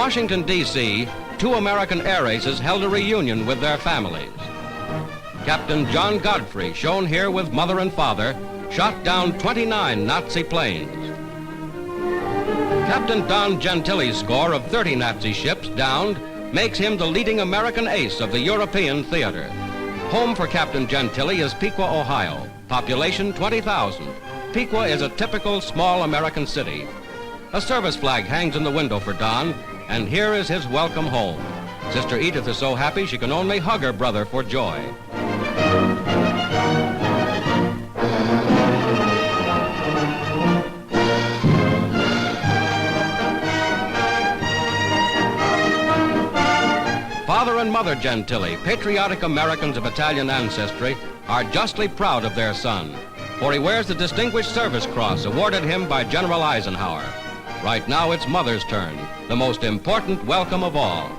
Washington, D.C., 2 American air aces held a reunion with their families. Captain John Godfrey, shown here with mother and father, shot down 29 Nazi planes. Captain Don Gentili's score of 30 Nazi ships downed makes him the leading American ace of the European theater. Home for Captain Gentili is Piqua, Ohio. Population 20,000. Piqua is a typical small American city. A service flag hangs in the window for Don, and here is his welcome home. Sister Edith is so happy she can only hug her brother for joy. Father and Mother Gentili, patriotic Americans of Italian ancestry, are justly proud of their son, for he wears the Distinguished Service Cross awarded him by General Eisenhower. Right now it's Mother's turn, the most important welcome of all.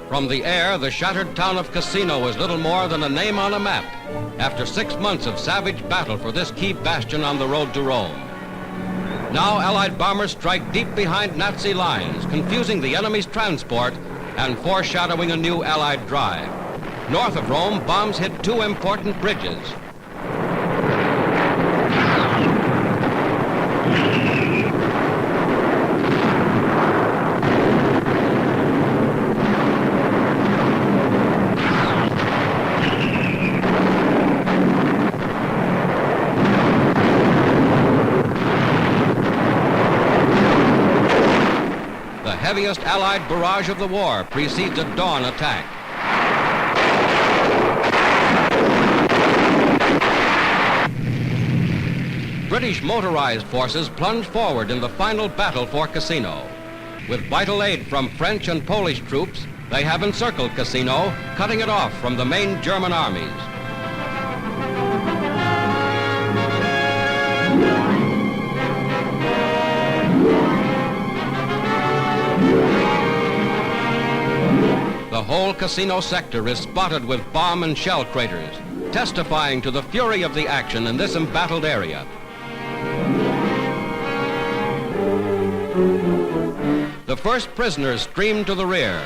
From the air, the shattered town of Cassino is little more than a name on a map after 6 months of savage battle for this key bastion on the road to Rome. Now Allied bombers strike deep behind Nazi lines, confusing the enemy's transport and foreshadowing a new Allied drive. North of Rome, bombs hit 2 important bridges. The heaviest Allied barrage of the war precedes a dawn attack. British motorized forces plunge forward in the final battle for Cassino. With vital aid from French and Polish troops, they have encircled Cassino, cutting it off from the main German armies. The whole Cassino sector is spotted with bomb and shell craters, testifying to the fury of the action in this embattled area. The first prisoners stream to the rear.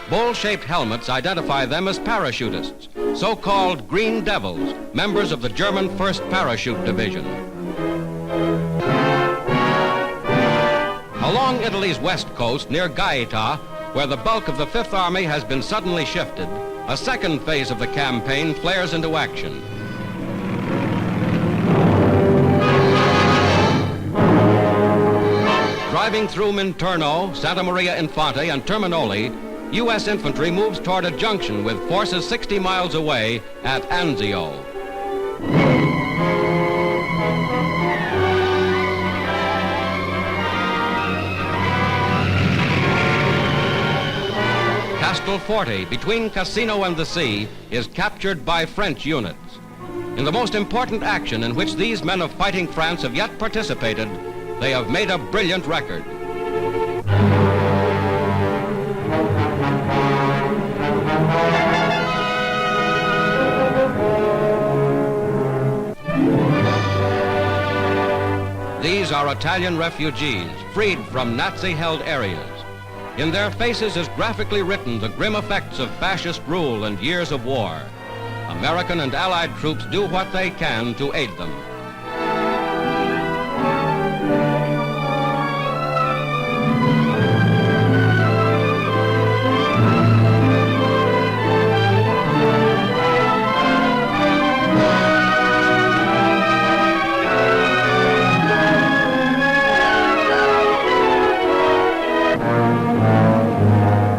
Bowl-shaped helmets identify them as parachutists, so-called Green Devils, members of the German 1st Parachute Division. Along Italy's west coast, near Gaeta, where the bulk of the Fifth Army has been suddenly shifted, a second phase of the campaign flares into action. Driving through Minturno, Santa Maria Infante, and Terminoli, U.S. infantry moves toward a junction with forces 60 miles away at Anzio. Castelforte, between Cassino and the sea, is captured by French units. In the most important action in which these men of fighting France have yet participated, they have made a brilliant record. These are Italian refugees, freed from Nazi-held areas. In their faces is graphically written the grim effects of fascist rule and years of war. American and Allied troops do what they can to aid them.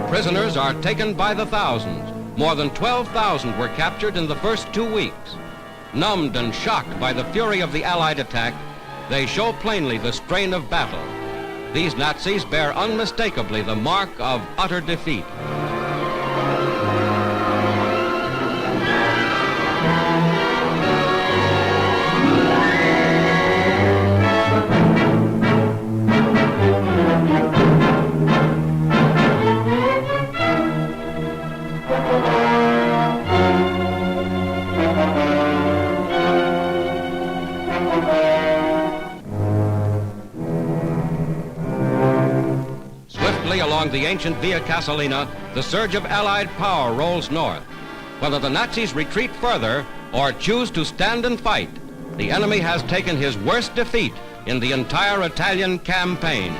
Prisoners are taken by the thousands. More than 12,000 were captured in the first 2 weeks. Numbed and shocked by the fury of the Allied attack, they show plainly the strain of battle. These Nazis bear unmistakably the mark of utter defeat. Italy along the ancient Via Casalina, the surge of Allied power rolls north. Whether the Nazis retreat further or choose to stand and fight, the enemy has taken his worst defeat in the entire Italian campaign.